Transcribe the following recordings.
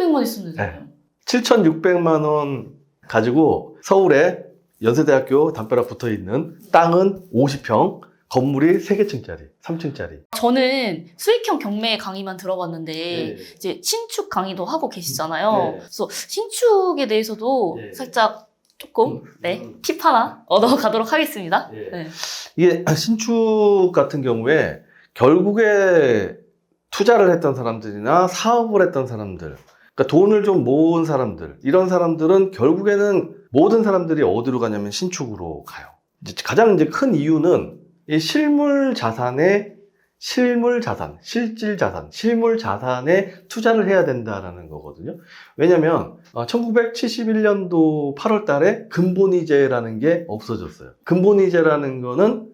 7,600만 있으면 되잖아요. 7,600만 원 가지고 서울에 연세대학교 담벼락 붙어 있는 땅은 50평, 건물이 3개층짜리, 3층짜리. 저는 수익형 경매 강의만 들어봤는데 이제 신축 강의도 하고 계시잖아요. 그래서 신축에 대해서도 살짝 조금 팁 하나 얻어가도록 하겠습니다. 이게 신축 같은 경우에 결국에 투자를 했던 사람들이나 사업을 했던 사람들, 그러니까 돈을 좀 모은 사람들, 이런 사람들은 결국에는 모든 사람들이 어디로 가냐면 신축으로 가요. 이제 가장 이제 큰 이유는 이 실물 자산에 실질 자산, 실물 자산에 투자를 해야 된다라는 거거든요. 왜냐면 1971년도 8월 달에 근본이제라는 게 없어졌어요. 근본이제라는 거는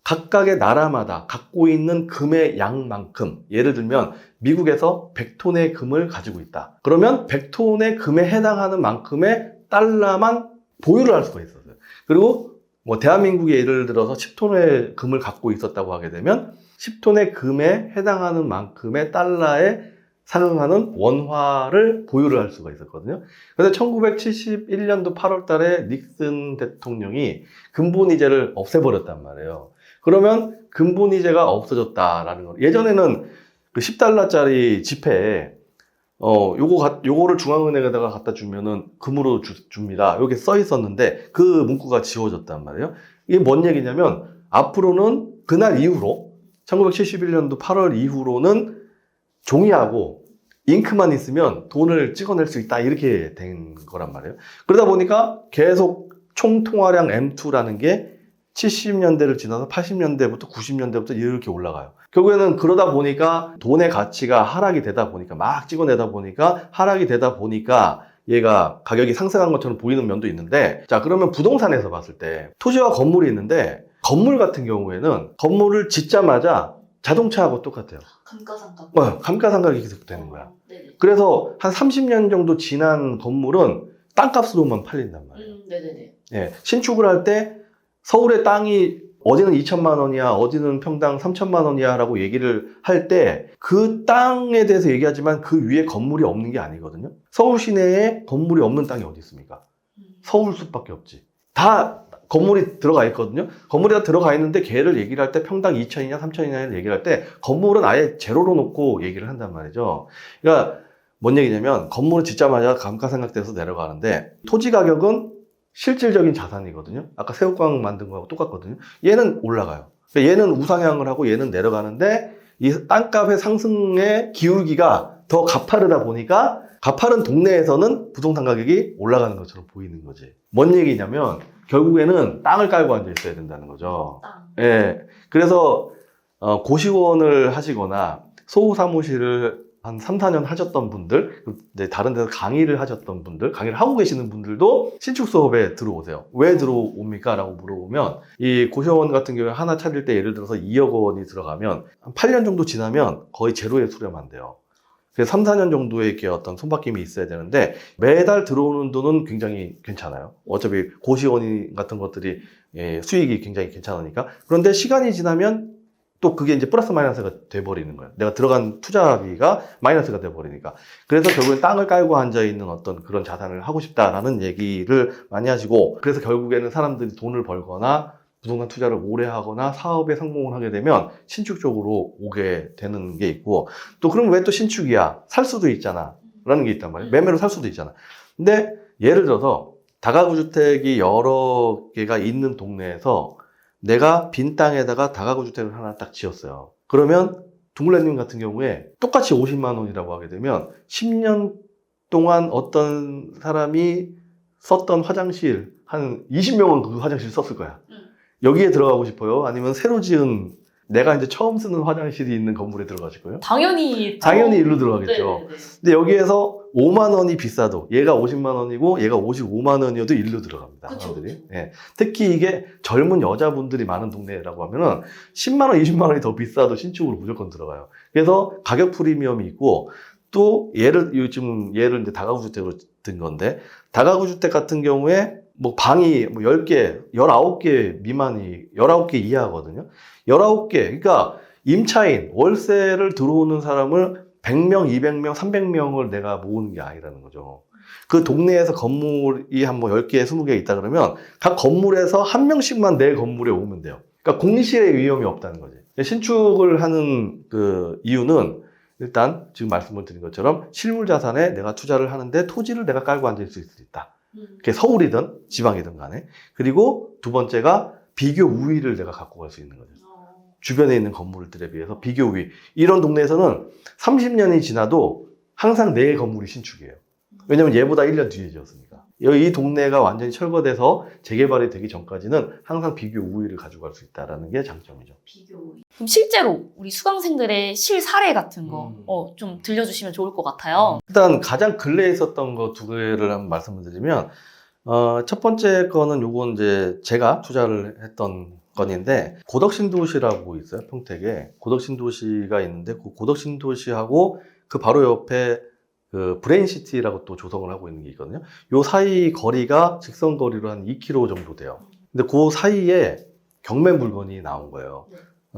각각의 나라마다 갖고 있는 금의 양만큼, 예를 들면 미국에서 100톤의 금을 가지고 있다. 그러면 100톤의 금에 해당하는 만큼의 달러만 보유를 할 수가 있었어요. 그리고 뭐 대한민국이 예를 들어서 10톤의 금을 갖고 있었다고 하게 되면 10톤의 금에 해당하는 만큼의 달러에 상응하는 원화를 보유를 할 수가 있었거든요. 그래서 1971년도 8월 달에 닉슨 대통령이 근본이제를 없애버렸단 말이에요. 그러면 근본이제가 없어졌다라는 거. 예전에는 그 10달러짜리 지폐에 요거를 중앙은행에다가 갖다 주면은 금으로 줍니다. 여기 써 있었는데 그 문구가 지워졌단 말이에요. 이게 뭔 얘기냐면 앞으로는 그날 이후로 1971년도 8월 이후로는 종이하고 잉크만 있으면 돈을 찍어낼 수 있다, 이렇게 된 거란 말이에요. 그러다 보니까 계속 총통화량 M2라는 게 70년대를 지나서 80년대부터 90년대부터 이렇게 올라가요. 결국에는 그러다 보니까 돈의 가치가 하락이 되다 보니까, 막 찍어내다 보니까 하락이 되다 보니까 얘가 가격이 상승한 것처럼 보이는 면도 있는데, 자, 그러면 부동산에서 봤을 때 토지와 건물이 있는데, 건물 같은 경우에는 건물을 짓자마자 자동차하고 똑같아요. 감가상각. 감가상각이 계속 되는 거야. 그래서 한 30년 정도 지난 건물은 땅값으로만 팔린단 말이에요. 신축을 할 때 서울의 땅이 어디는 2천만 원이야, 어디는 평당 3천만 원이야 라고 얘기를 할 때 그 땅에 대해서 얘기하지만 그 위에 건물이 없는 게 아니거든요. 서울 시내에 건물이 없는 땅이 어디 있습니까? 서울숲밖에 없지. 다 건물이 들어가 있거든요. 건물이 다 들어가 있는데 걔를 얘기를 할 때 평당 2천이냐 3천이냐를 얘기를 할 때 건물은 아예 제로로 놓고 얘기를 한단 말이죠. 그러니까 뭔 얘기냐면 건물을 짓자마자 감가상각돼서 내려가는데 토지 가격은 실질적인 자산이거든요. 아까 새우깡 만든 거하고 똑같거든요. 얘는 올라가요. 얘는 우상향을 하고 얘는 내려가는데 이 땅값의 상승의 기울기가 더 가파르다 보니까 가파른 동네에서는 부동산 가격이 올라가는 것처럼 보이는 거지. 뭔 얘기냐면 결국에는 땅을 깔고 앉아 있어야 된다는 거죠. 예. 그래서 고시원을 하시거나 소사무실을 한 3, 4년 하셨던 분들, 다른 데서 강의를 하셨던 분들, 강의를 하고 계시는 분들도 신축 수업에 들어오세요. 왜 들어옵니까? 라고 물어보면, 이 고시원 같은 경우에 하나 차릴 때 예를 들어서 2억 원이 들어가면 한 8년 정도 지나면 거의 제로에 수렴한 돼요. 그래서 3, 4년 정도의 어떤 손바뀜이 있어야 되는데 매달 들어오는 돈은 굉장히 괜찮아요. 어차피 고시원 같은 것들이 수익이 굉장히 괜찮으니까. 그런데 시간이 지나면 또 그게 이제 플러스 마이너스가 돼버리는 거예요. 내가 들어간 투자비가 마이너스가 돼버리니까. 그래서 결국엔 땅을 깔고 앉아있는 어떤 그런 자산을 하고 싶다라는 얘기를 많이 하시고, 그래서 결국에는 사람들이 돈을 벌거나 부동산 투자를 오래 하거나 사업에 성공을 하게 되면 신축 쪽으로 오게 되는 게 있고, 또 그럼 왜 또 신축이야? 살 수도 있잖아 라는 게 있단 말이에요. 매매로 살 수도 있잖아. 근데 예를 들어서 다가구 주택이 여러 개가 있는 동네에서 내가 빈 땅에다가 다가구 주택을 하나 딱 지었어요. 그러면 둥글레님 같은 경우에 똑같이 50만 원이라고 하게 되면 10년 동안 어떤 사람이 썼던 화장실 한 20명은 그 화장실 썼을 거야. 여기에 들어가고 싶어요? 아니면 새로 지은 내가 이제 처음 쓰는 화장실이 있는 건물에 들어가실 거예요? 당연히 일로 들어가겠죠. 근데 여기에서 5만 원이 비싸도 얘가 50만 원이고 얘가 55만 원이어도 일로 들어갑니다. 사람들이. 예. 특히 이게 젊은 여자분들이 많은 동네라고 하면은 10만 원, 20만 원이 더 비싸도 신축으로 무조건 들어가요. 그래서 가격 프리미엄이 있고, 또 요즘 얘를 이제 다가구 주택으로 든 건데, 다가구 주택 같은 경우에 뭐 방이 뭐 10개, 19개 미만이 19개 이하거든요. 19개. 그러니까 임차인, 월세를 들어오는 사람을 100명, 200명, 300명을 내가 모으는 게 아니라는 거죠. 그 동네에서 건물이 한 뭐 10개, 20개 있다 그러면 각 건물에서 한 명씩만 내 건물에 오면 돼요. 그러니까 공실의 위험이 없다는 거지. 신축을 하는 그 이유는 일단 지금 말씀을 드린 것처럼 실물 자산에 내가 투자를 하는데 토지를 내가 깔고 앉을 수 있다. 그게 서울이든 지방이든 간에. 그리고 두 번째가 비교 우위를 내가 갖고 갈 수 있는 거죠. 주변에 있는 건물들에 비해서 비교 우위. 이런 동네에서는 30년이 지나도 항상 내 건물이 신축이에요. 왜냐면 얘보다 1년 뒤에 지었으니까. 이 동네가 완전히 철거돼서 재개발이 되기 전까지는 항상 비교 우위를 가져갈 수 있다는 게 장점이죠. 비교 우위. 그럼 실제로 우리 수강생들의 실 사례 같은 거 좀 들려주시면 좋을 것 같아요. 일단 가장 근래에 있었던 거 두 개를 한번 말씀을 드리면 첫 번째 거는 요건 이제 제가 투자를 했던 건인데 고덕신도시라고 있어요. 평택에 고덕신도시가 있는데 그 고덕신도시하고 그 바로 옆에 그 브레인시티라고 또 조성을 하고 있는 게 있거든요. 요 사이 거리가 직선 거리로 한 2km 정도 돼요. 근데 그 사이에 경매 물건이 나온 거예요.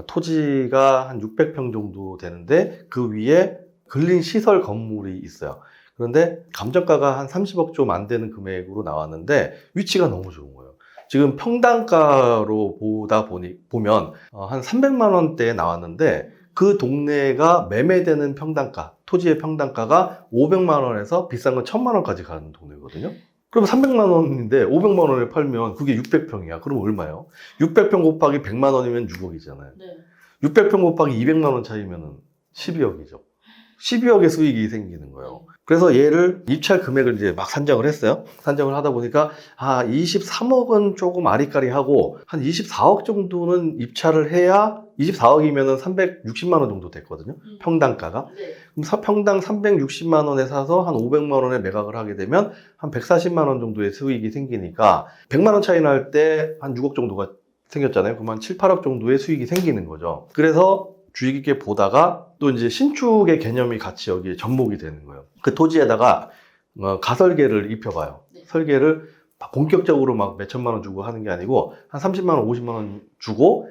토지가 한 600평 정도 되는데 그 위에 근린 시설 건물이 있어요. 그런데 감정가가 한 30억 좀 안 되는 금액으로 나왔는데 위치가 너무 좋은 거예요. 지금 평당가로 보면 한 300만 원대에 나왔는데 그 동네가 매매되는 평당가, 토지의 평당가가 500만 원에서 비싼 건 1000만 원까지 가는 동네거든요. 그럼 300만 원인데 500만 원에 팔면 그게 600평이야. 그럼 얼마예요? 600평 곱하기 100만 원이면 6억이잖아요. 네. 600평 곱하기 200만 원 차이면 12억이죠. 12억의 수익이 생기는 거예요. 그래서 얘를 입찰 금액을 이제 막 산정을 했어요. 산정을 하다 보니까 23억은 조금 아리까리하고 한 24억 정도는 입찰을 해야 24억이면은 360만 원 정도 됐거든요. 평당가가. 네. 그럼 평당 360만 원에 사서 한 500만 원에 매각을 하게 되면 한 140만 원 정도의 수익이 생기니까 100만 원 차이 날 때 한 6억 정도가 생겼잖아요. 그럼 한 7, 8억 정도의 수익이 생기는 거죠. 그래서 주의 깊게 보다가 또 이제 신축의 개념이 같이 여기에 접목이 되는 거예요. 그 토지에다가 가설계를 입혀봐요. 네. 설계를 본격적으로 막 몇천만 원 주고 하는 게 아니고 한 30만 원, 50만 원 주고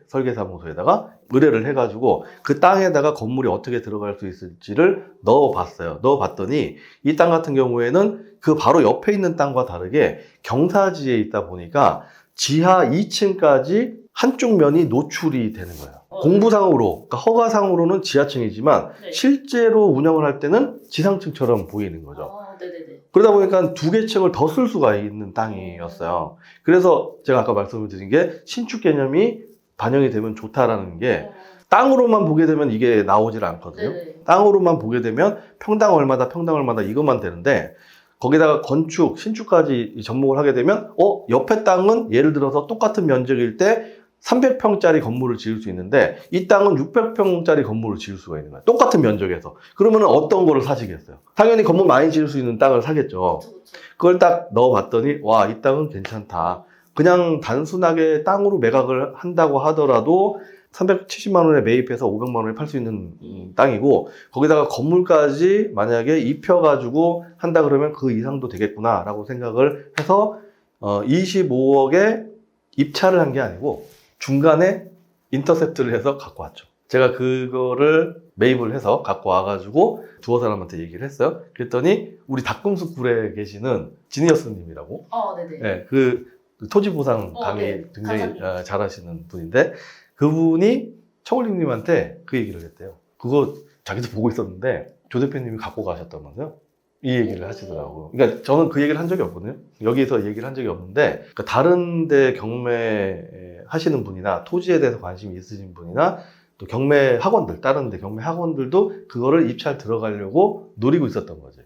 설계사무소에다가 의뢰를 해가지고 그 땅에다가 건물이 어떻게 들어갈 수 있을지를 넣어봤어요. 넣어봤더니 이 땅 같은 경우에는 그 바로 옆에 있는 땅과 다르게 경사지에 있다 보니까 지하 2층까지 한쪽 면이 노출이 되는 거예요. 공부상으로, 그러니까 허가상으로는 지하층이지만 네. 실제로 운영을 할 때는 지상층처럼 보이는 거죠. 네네네. 그러다 보니까 두 개 층을 더 쓸 수가 있는 땅이었어요. 그래서 제가 아까 말씀을 드린 게 신축 개념이 반영이 되면 좋다라는 게 땅으로만 보게 되면 이게 나오질 않거든요. 네네. 땅으로만 보게 되면 평당 얼마다 이것만 되는데 거기다가 건축, 신축까지 접목을 하게 되면 옆에 땅은 예를 들어서 똑같은 면적일 때 300평짜리 건물을 지을 수 있는데 이 땅은 600평짜리 건물을 지을 수가 있는 거예요. 똑같은 면적에서. 그러면 어떤 거를 사시겠어요? 당연히 건물 많이 지을 수 있는 땅을 사겠죠. 그쵸. 그걸 딱 넣어봤더니 와, 이 땅은 괜찮다. 그냥 단순하게 땅으로 매각을 한다고 하더라도 370만 원에 매입해서 500만 원에 팔 수 있는 땅이고 거기다가 건물까지 만약에 입혀가지고 한다 그러면 그 이상도 되겠구나 라고 생각을 해서 25억에 입찰을 한 게 아니고 중간에 인터셉트를 해서 갖고 왔죠. 제가 그거를 매입을 해서 갖고 와가지고 두어 사람한테 얘기를 했어요. 그랬더니 우리 닭금수 굴에 계시는 지니어스님이라고 네네. 네, 그 토지 보상 강의 네. 굉장히 잘하시는 분인데 그분이 청울님한테 그 얘기를 했대요. 그거 자기도 보고 있었는데 조 대표님이 갖고 가셨다면서요? 이 얘기를 하시더라고요. 그러니까 저는 그 얘기를 한 적이 없거든요. 여기서 얘기를 한 적이 없는데 그러니까 다른 데 경매 하시는 분이나 토지에 대해서 관심이 있으신 분이나 또 경매 학원들, 다른 데 경매 학원들도 그거를 입찰 들어가려고 노리고 있었던 거지.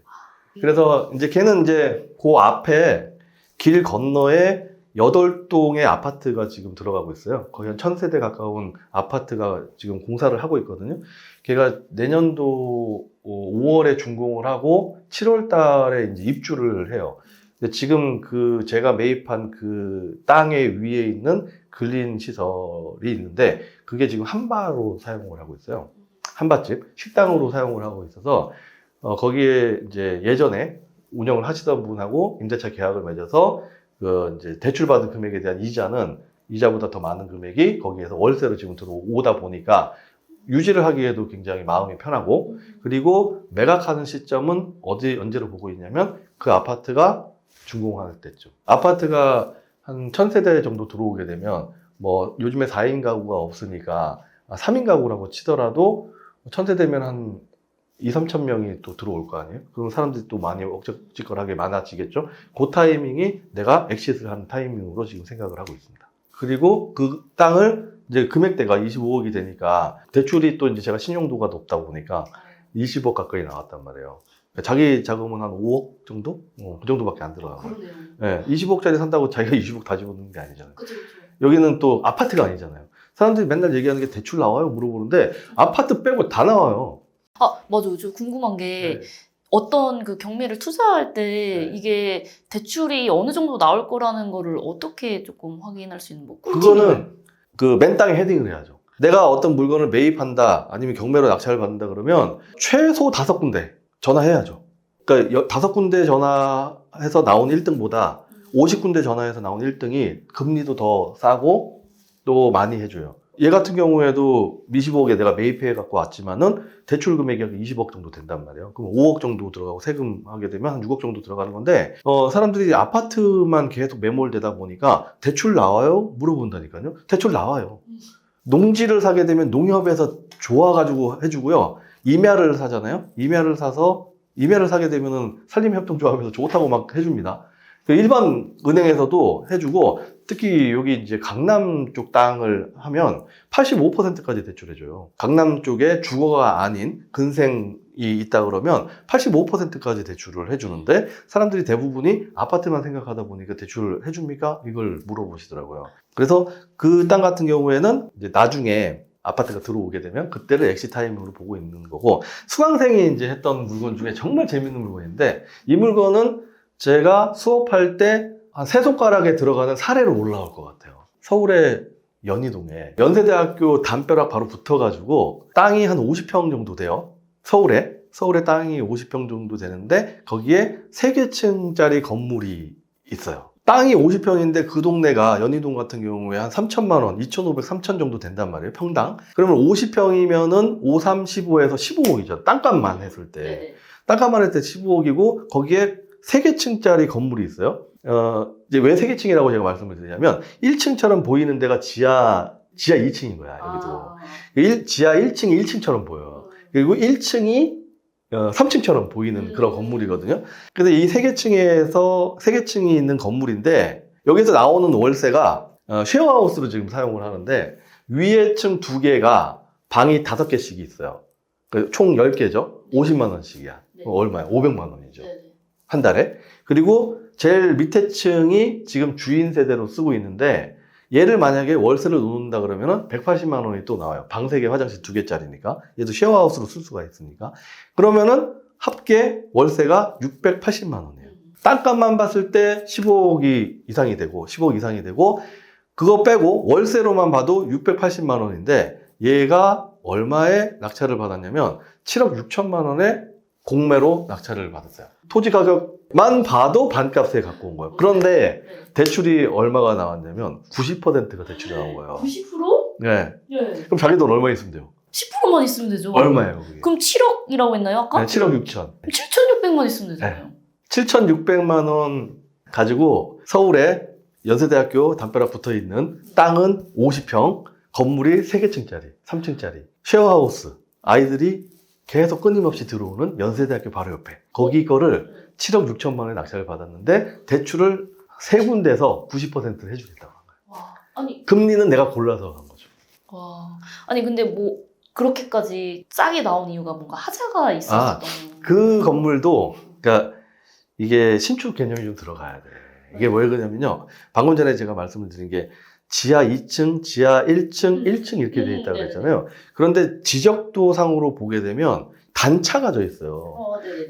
그래서 이제 걔는 이제 그 앞에 길 건너에 8동의 아파트가 지금 들어가고 있어요. 거의 한 1000세대 가까운 아파트가 지금 공사를 하고 있거든요. 걔가 내년도 5월에 준공을 하고 7월 달에 이제 입주를 해요. 근데 지금 그 제가 매입한 그 땅에 위에 있는 근린 시설이 있는데 그게 지금 한바로 사용을 하고 있어요. 한바집 식당으로 사용을 하고 있어서 거기에 이제 예전에 운영을 하시던 분하고 임대차 계약을 맺어서 그 이제 대출받은 금액에 대한 이자는 이자보다 더 많은 금액이 거기에서 월세로 지금 들어오다 보니까 유지를 하기에도 굉장히 마음이 편하고, 그리고 매각하는 시점은 언제로 보고 있냐면 그 아파트가 준공할 때쯤. 아파트가 한 1000세대 정도 들어오게 되면 뭐 요즘에 4인 가구가 없으니까 3인 가구라고 치더라도 1000세대면 한 2, 3천 명이 또 들어올 거 아니에요? 그럼 사람들이 또 많이 억적지껄하게 많아지겠죠? 그 타이밍이 내가 엑시트를 하는 타이밍으로 지금 생각을 하고 있습니다. 그리고 그 땅을 이제 금액대가 25억이 되니까 대출이 또 이제 제가 신용도가 높다 보니까 20억 가까이 나왔단 말이에요. 자기 자금은 한 5억 정도? 그 정도밖에 안 들어가요. 네, 20억짜리 산다고 자기가 20억 다 집어넣는 게 아니잖아요. 그쵸. 여기는 또 아파트가 아니잖아요. 사람들이 맨날 얘기하는 게 대출 나와요? 물어보는데 아파트 빼고 다 나와요. 아, 맞아요. 저 궁금한 게 네. 어떤 그 경매를 투자할 때 이게 대출이 어느 정도 나올 거라는 거를 어떻게 조금 확인할 수 있는 뭐 그거는 그 맨 땅에 헤딩을 해야죠. 내가 어떤 물건을 매입한다 아니면 경매로 낙찰을 받는다 그러면 최소 5군데 전화해야죠. 그러니까 5군데 전화해서 나온 1등보다 50군데 전화해서 나온 1등이 금리도 더 싸고 또 많이 해줘요. 얘 같은 경우에도 20억에 내가 매입해 갖고 왔지만은 대출 금액이 한 20억 정도 된단 말이에요. 그럼 5억 정도 들어가고 세금 하게 되면 한 6억 정도 들어가는 건데, 사람들이 아파트만 계속 매몰되다 보니까 대출 나와요? 물어본다니까요. 대출 나와요. 농지를 사게 되면 농협에서 좋아가지고 해주고요. 임야를 사잖아요. 임야를 사게 되면은 산림협동조합에서 좋다고 막 해줍니다. 일반 은행에서도 해주고, 특히 여기 이제 강남 쪽 땅을 하면 85%까지 대출해줘요. 강남 쪽에 주거가 아닌 근생이 있다 그러면 85%까지 대출을 해주는데, 사람들이 대부분이 아파트만 생각하다 보니까 대출을 해줍니까? 이걸 물어보시더라고요. 그래서 그 땅 같은 경우에는 이제 나중에 아파트가 들어오게 되면 그때를 엑시 타임으로 보고 있는 거고, 수강생이 이제 했던 물건 중에 정말 재밌는 물건인데, 이 물건은 제가 수업할 때 한 3손가락에 들어가는 사례로 올라올 것 같아요. 서울의 연희동에 연세대학교 담벼락 바로 붙어가지고 땅이 한 50평 정도 돼요. 서울에 땅이 50평 정도 되는데 거기에 3개층짜리 건물이 있어요. 땅이 50평인데 그 동네가 연희동 같은 경우에 한 3천만 원, 2,500, 3천 정도 된단 말이에요, 평당. 그러면 50평이면은 5, 3, 15에서 15억이죠. 땅값만 했을 때. 네네. 땅값만 했을 때 15억이고 거기에 3개층짜리 건물이 있어요. 이제 왜 3개층이라고 제가 말씀을 드리냐면 1층처럼 보이는 데가 지하 2층인 거야, 여기도. 지하 1층이 1층처럼 보여요. 그리고 1층이 3층처럼 보이는 그런 건물이거든요. 그래서 이 3개층이 있는 건물인데, 여기서 나오는 월세가 쉐어하우스로 지금 사용을 하는데, 위에 층 2개가 방이 5개씩이 있어요. 총 10개죠. 50만 원씩이야. 네. 얼마야? 500만 원이죠. 네네. 한 달에. 그리고 제일 밑에 층이 지금 주인 세대로 쓰고 있는데, 얘를 만약에 월세를 놓는다 그러면은 180만 원이 또 나와요. 방 3개, 화장실 2개짜리니까. 얘도 쉐어하우스로 쓸 수가 있으니까. 그러면은 합계 월세가 680만 원이에요. 땅값만 봤을 때 15억 이상이 되고, 그거 빼고 월세로만 봐도 680만 원인데, 얘가 얼마에 낙찰을 받았냐면 7억 6천만 원에 공매로 낙찰을 받았어요. 토지 가격만 봐도 반값에 갖고 온 거예요. 그런데 대출이 얼마가 나왔냐면 90%가 대출이 나온 거예요. 90%? 네. 네. 그럼 자기 돈 얼마 있으면 돼요? 10%만 있으면 되죠. 얼마예요, 그게? 그럼 7억이라고 했나요, 아까? 네, 7억 6천. 7,600만 있으면 되잖아요. 7,600만 원 가지고 서울에 연세대학교 담벼락 붙어 있는 땅은 50평, 건물이 3개층짜리, 3층짜리, 쉐어하우스, 아이들이 계속 끊임없이 들어오는 연세대학교 바로 옆에. 거기 거를 7억 6천만 원에 낙찰을 받았는데 대출을 3군데서 90%를 해주겠다고 한 거예요. 와, 아니, 금리는 내가 골라서 한 거죠. 와, 아니 근데 뭐 그렇게까지 싸게 나온 이유가 뭔가 하자가 있었던. 그 건물도, 그러니까 이게 신축 개념이 좀 들어가야 돼. 이게 왜 그러냐면요. 방금 전에 제가 말씀을 드린 게 지하 2층, 지하 1층, 1층 이렇게 돼 있다고 했잖아요. 그런데 지적도상으로 보게 되면 단차가 져 있어요.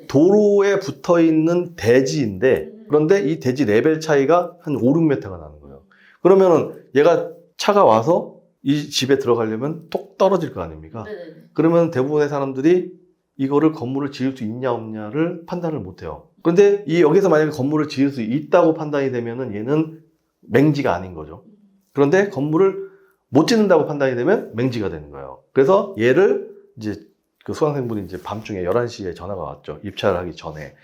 도로에 붙어 있는 대지인데, 그런데 이 대지 레벨 차이가 한 5, 6m가 나는 거예요. 그러면은 얘가 차가 와서 이 집에 들어가려면 톡 떨어질 거 아닙니까? 그러면 대부분의 사람들이 이거를 건물을 지을 수 있냐 없냐를 판단을 못 해요. 그런데 여기서 만약에 건물을 지을 수 있다고 판단이 되면은 얘는 맹지가 아닌 거죠. 그런데 건물을 못 짓는다고 판단이 되면 맹지가 되는 거예요. 그래서 얘를 이제 그 수강생분이 이제 밤중에 11시에 전화가 왔죠. 입찰을 하기 전에. 네.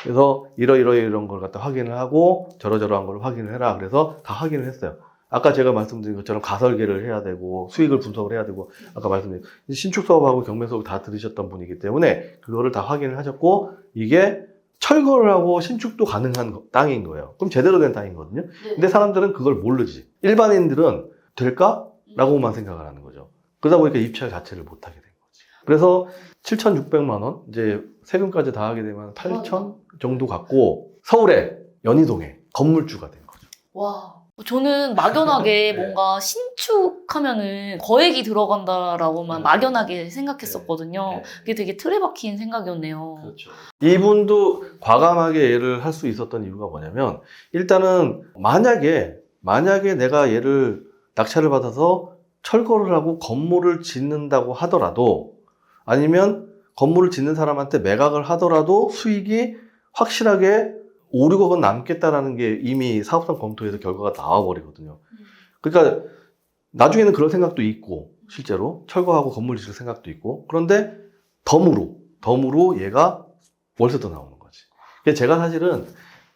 그래서 이런 걸 갖다 확인을 하고 저러저러한 걸 확인을 해라. 그래서 다 확인을 했어요. 아까 제가 말씀드린 것처럼 가설계를 해야 되고 수익을 분석을 해야 되고 아까 말씀드린 신축 사업하고 경매 수업을 다 들으셨던 분이기 때문에 그거를 다 확인을 하셨고 이게 철거를 하고 신축도 가능한 땅인 거예요. 그럼 제대로 된 땅이거든요. 근데 사람들은 그걸 모르지. 일반인들은 될까? 라고만 생각을 하는 거죠. 그러다 보니까 입찰 자체를 못 하게 된 거지. 그래서 7,600만 원, 이제 세금까지 다 하게 되면 8,000 정도 갖고 서울에 연희동에 건물주가 된 거죠. 와. 저는 막연하게 네. 뭔가 신축하면은 거액이 들어간다라고만 막연하게 생각했었거든요. 네. 그게 되게 틀에 박힌 생각이었네요. 그렇죠. 이분도 과감하게 얘를 할 수 있었던 이유가 뭐냐면 일단은 만약에 내가 얘를 낙찰을 받아서 철거를 하고 건물을 짓는다고 하더라도 아니면 건물을 짓는 사람한테 매각을 하더라도 수익이 확실하게 5, 6억은 남겠다라는 게 이미 사업성 검토에서 결과가 나와버리거든요. 그러니까 나중에는 그런 생각도 있고 실제로 철거하고 건물 짓을 생각도 있고 그런데 덤으로 얘가 월세도 나오는 거지. 그래서 제가 사실은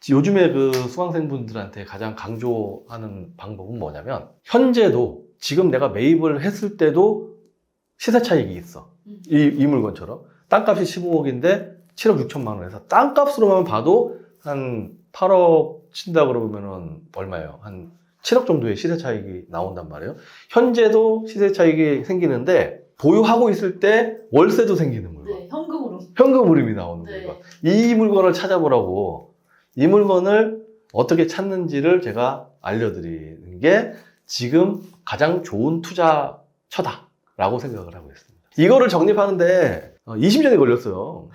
요즘에 그 수강생분들한테 가장 강조하는 방법은 뭐냐면 현재도 지금 내가 매입을 했을 때도 시세 차익이 있어. 이 물건처럼 땅값이 15억인데 7억 6천만 원에서 땅값으로만 봐도 한 8억 친다 그러면은 얼마예요? 한 7억 정도의 시세 차익이 나온단 말이에요. 현재도 시세 차익이 생기는데 보유하고 있을 때 월세도 생기는 물건. 네, 현금으로. 현금 흐름이 나오는 네. 물건. 이 물건을 찾아보라고 이 물건을 어떻게 찾는지를 제가 알려드리는 게 지금 가장 좋은 투자처다라고 생각을 하고 있습니다. 이거를 정립하는데 20년이 걸렸어요.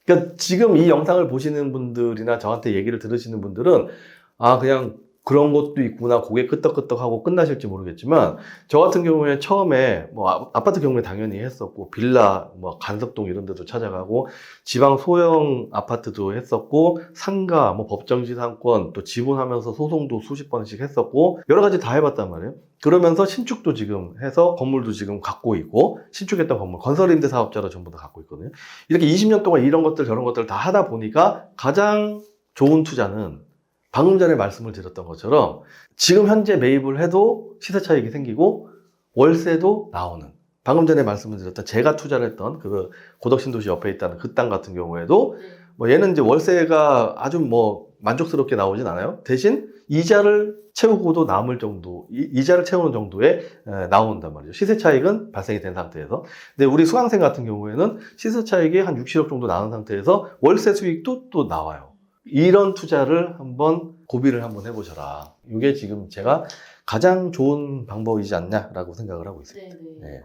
그러니까 지금 이 영상을 보시는 분들이나 저한테 얘기를 들으시는 분들은 아 그냥 그런 것도 있구나 고개 끄덕끄덕하고 끝나실지 모르겠지만 저 같은 경우에 처음에 뭐 아파트 경매 당연히 했었고 빌라 뭐 간석동 이런 데도 찾아가고 지방 소형 아파트도 했었고 상가 뭐 법정지 상권 또 지분하면서 소송도 수십 번씩 했었고 여러 가지 다 해봤단 말이에요. 그러면서 신축도 지금 해서 건물도 지금 갖고 있고 신축했던 건물 건설임대 사업자로 전부 다 갖고 있거든요. 이렇게 20년 동안 이런 것들 저런 것들 다 하다 보니까 가장 좋은 투자는 방금 전에 말씀을 드렸던 것처럼 지금 현재 매입을 해도 시세 차익이 생기고 월세도 나오는 방금 전에 말씀을 드렸던 제가 투자를 했던 그 고덕신도시 옆에 있다는 그 땅 같은 경우에도 뭐 얘는 이제 월세가 아주 뭐 만족스럽게 나오진 않아요. 대신 이자를 채우고도 남을 정도, 이자를 채우는 정도에 나온단 말이죠. 시세 차익은 발생이 된 상태에서. 근데 우리 수강생 같은 경우에는 시세 차익이 한 6, 7억 정도 나는 상태에서 월세 수익도 또 나와요. 이런 투자를 한번 고비를 한번 해보셔라. 이게 지금 제가 가장 좋은 방법이지 않냐라고 생각을 하고 있습니다. 네. 네.